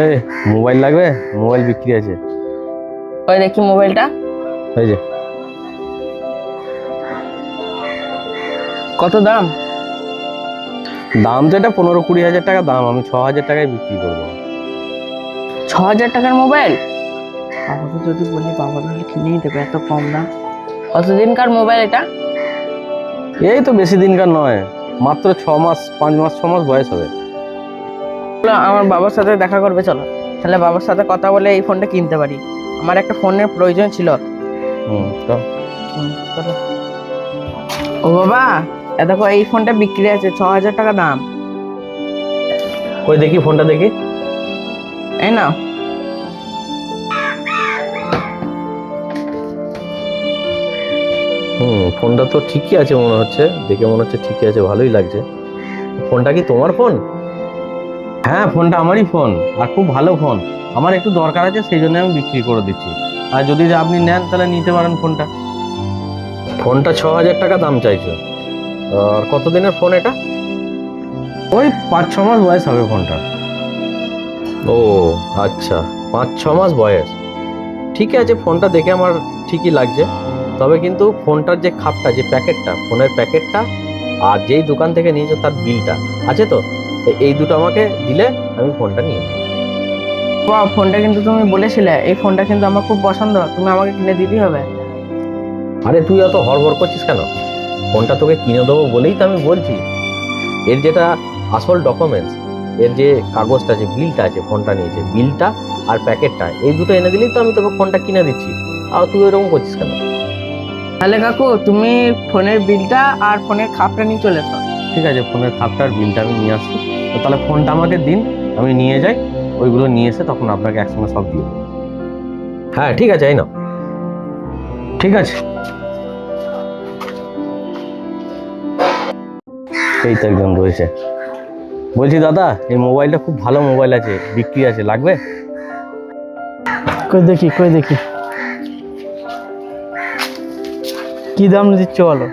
এই মোবাইল লাগবে? মোবাইল বিক্রি আছে। ওই দেখি মোবাইলটা। এই যে। কত দাম? দাম তো এটা 15-20 হাজার টাকা দাম, আমি 6,000 টাকায় বিক্রি করবো। 6,000 টাকার মোবাইল? বাবাকে যদি বলি বাবা তাহলে কিনেই দেবে, এত কম দাম। কতদিনকার মোবাইল এটা? এই তো বেশি দিনকার নয়, মাত্র 6 মাস, 5 মাস 6 মাস বয়স হবে। চলো, আমার বাবার সাথে দেখা করবে, চলো তাহলে বাবার সাথে কথা বলে এই ফোনটা কিনতে পারি। আমার একটা ফোনের প্রয়োজন ছিল। তো চলো। ও বাবা, দেখো এই ফোনটা বিক্রি আছে, 6,000 টাকা দাম। কই দেখি ফোনটা দেখি। এই নাও। ফোনটা তো ঠিকই আছে মনে হচ্ছে, দেখে মনে হচ্ছে ঠিকই আছে, ভালোই লাগছে। ফোনটা কি তোমার ফোন? হ্যাঁ, ফোনটা আমারই ফোন, আর খুব ভালো ফোন। আমার একটু দরকার আছে, সেই জন্য আমি বিক্রি করে দিচ্ছি। আর যদি আপনি নেন তাহলে নিতে পারেন ফোনটা। ফোনটা 6,000 টাকা দাম চাইছো। আর কতদিনের ফোন এটা? ওই 5-6 মাস বয়স হবে ফোনটা। ও আচ্ছা, 5-6 মাস বয়স। ঠিক আছে, ফোনটা দেখে আমার ঠিকই লাগছে। তবে কিন্তু ফোনটার যে খাপটা, যে প্যাকেটটা, ফোনের প্যাকেটটা আর যেই দোকান থেকে নিয়েছো তার বিলটা আছে তো, এই দুটো আমাকে দিলে আমি ফোনটা নিয়ে নেব। বাবা, ফোনটা কিন্তু তুমি বলেছিলে, এই ফোনটা কিন্তু আমার খুব পছন্দ, তুমি আমাকে কিনে দিতেই হবে। আরে তুই এত হড়বড় করছিস কেন? ফোনটা তোকে কিনে দেবো বলেই তো আমি বলছি। এর যেটা আসল ডকুমেন্টস, এর যে কাগজটা, যে বিলটা আছে, ফোনটা নিয়েছে বিলটা আর প্যাকেটটা, এই দুটো এনে দিলেই তো আমি তোকে ফোনটা কিনে দিচ্ছি। আর তুই এরকম করছিস কেন? তাহলে কাকু, তুমি ফোনের বিলটা আর ফোনের খাপটা নিয়ে চলে এসো। ঠিক আছে, ফোনের খাপটা আর বিলটা আমি নিয়ে আসছি। তো তাহলে ফোনটা আমাকে দিন, আমি নিয়ে যাই, ওইগুলো নিয়ে এসে তখন আপনাকে একসঙ্গে সব দিয়ে দেবো। হ্যাঁ ঠিক আছে, এই নাও। ঠিক আছে, এই তো একজন রয়েছে। বলছি দাদা, এই মোবাইলটা খুব ভালো মোবাইল আছে, বিক্রি আছে, লাগবে? কই দেখি কি দাম দিচ্ছ বলো?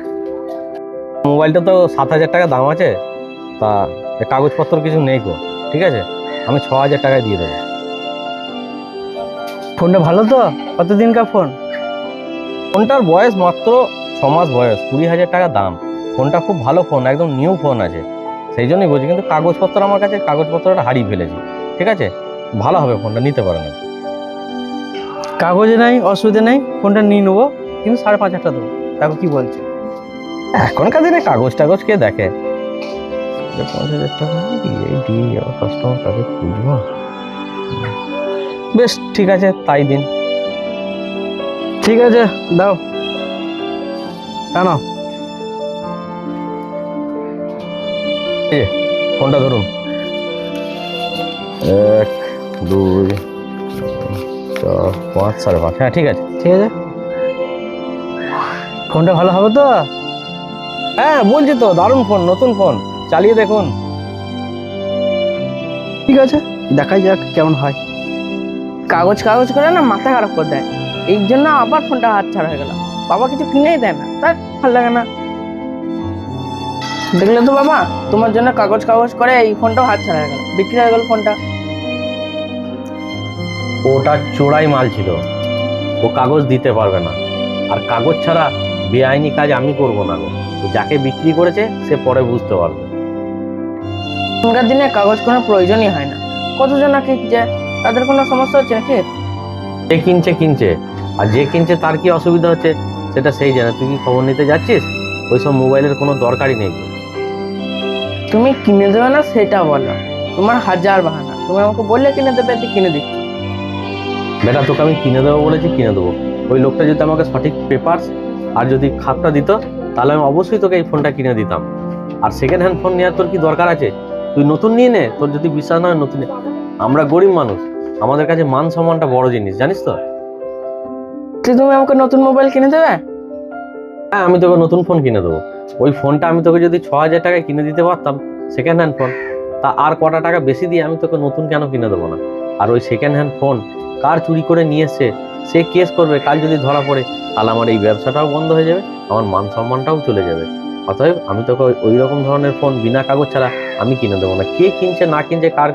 মোবাইলটা তো 7,000 টাকা দাম আছে, তা কাগজপত্র কিছু নেই গো। ঠিক আছে, আমি 6,000 টাকায় দিয়ে দেবো। ফোনটা ভালো তো? কতদিনকার ফোন? ফোনটার বয়স মাত্র 6 মাস বয়স, 20,000 টাকা দাম। ফোনটা খুব ভালো ফোন, একদম নিউ ফোন আছে, সেই জন্যই বলছি। কিন্তু কাগজপত্র আমার কাছে, কাগজপত্রটা হারিয়ে ফেলেছি। ঠিক আছে, ভালো হবে ফোনটা, নিতে পারেন। কাগজে নাই, অসুবিধা নেই, ফোনটা নিয়ে নেবো, কিন্তু 5,500 টাকা দেবো। দেখো কি বলছে। এখনকার দিনে কাগজ টাগজ কে দেখে? 5,000 টাকা দিয়ে আবার কাস্টমার কাছে খুঁজবো। বেশ ঠিক আছে, তাই দিন। ঠিক আছে, দাও। কেন? এই যে, ফোনটা ধরুন। 1, 2, 4, 5, 5.5। হ্যাঁ ঠিক আছে। ঠিক আছে, ফোনটা ভালো হবে তো? হ্যাঁ বলছি তো, দারুণ ফোন, নতুন ফোন, চালিয়ে দেখুন। ঠিক আছে, দেখাই যাক কেমন হয়। কাগজ কাগজ করে না মাথা খারাপ করে দেয়, এই জন্য আবার ফোনটা হাত ছাড়া হয়ে গেল। বাবা কিছু কিনেই দেয় না, তার ভালো লাগে না। দেখলে তো বাবা, তোমার জন্য কাগজ কাগজ করে এই ফোনটাও হাত ছাড়া হয়ে গেল, বিক্রি হয়ে গেল ফোনটা। ওটা চোরাই মাল ছিল, ও কাগজ দিতে পারবে না। আর কাগজ ছাড়া বেআইনি কাজ আমি করব না গো। যাকে বিক্রি করেছে সে পরে বুঝতে পারবে। এখনকার দিনে কাগজ কোনো প্রয়োজনই হয় না, কতজন কিনছে, তাদের কোনো সমস্যা হচ্ছে নাকি? যে কিনছে কিনছে, আর যে কিনছে তার কি অসুবিধা হচ্ছে সেটা সেই জানে। তুই কি খবর নিতে যাচ্ছিস? ওইসব মোবাইলের কোনো দরকারই নেই। তুমি কিনে দেবে না সেটা বলো, তোমার হাজার বাহানা। তুমি আমাকে বললে কিনে দেবে, তুই কিনে দিচ্ছ। বেটা, তোকে আমি কিনে দেবো বলেছি, কিনে দেবো। ওই লোকটা যদি আমাকে সঠিক পেপারস আর যদি খাপটা দিত, তাহলে আমি অবশ্যই তোকে এই ফোনটা কিনে দিতাম। আর সেকেন্ড হ্যান্ড ফোন নেওয়ার তোর কি দরকার আছে? তুই নতুন নিয়ে নে, তোর যদি বিশ্বাস না হয় নতুন নে। আমরা গরিব মানুষ, আমাদের কাছে মান সম্মানটা বড় জিনিস, জানিস তো। তুমি আমাকে নতুন মোবাইল কিনে দেবে? হ্যাঁ, আমি তোকে নতুন ফোন কিনে দেবো। ওই ফোনটা আমি তোকে যদি 6,000 টাকায় কিনে দিতে পারতাম, সেকেন্ড হ্যান্ড ফোন, তা আর কটা টাকা বেশি দিয়ে আমি তোকে নতুন কেন কিনে দেবো না? আর ওই সেকেন্ড হ্যান্ড ফোন কার চুরি করে নিয়ে এসছে সে কেস করবে, কাল যদি ধরা পড়ে তাহলে আমার এই ব্যবসাটাও বন্ধ হয়ে যাবে, আমার মান সম্মানটাও চলে যাবে। অতএব আমি তোকে ওই রকম ধরনের ফোন বিনা কাগজ ছাড়া আমি কিনে দেবো না। কে কিনছে না কিনছে কার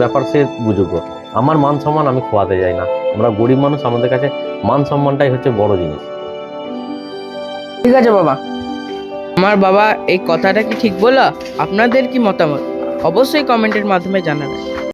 ব্যাপার সে বুঝুক। আমার মান সম্মান আমি খোয়াতে যাই না। আমরা গরিব মানুষ, আমাদের কাছে মান সম্মানটাই হচ্ছে বড় জিনিস। ঠিক আছে বাবা। আমার বাবা এই কথাটা কি ঠিক বললো? আপনাদের কি মতামত অবশ্যই কমেন্টের মাধ্যমে জানাবেন।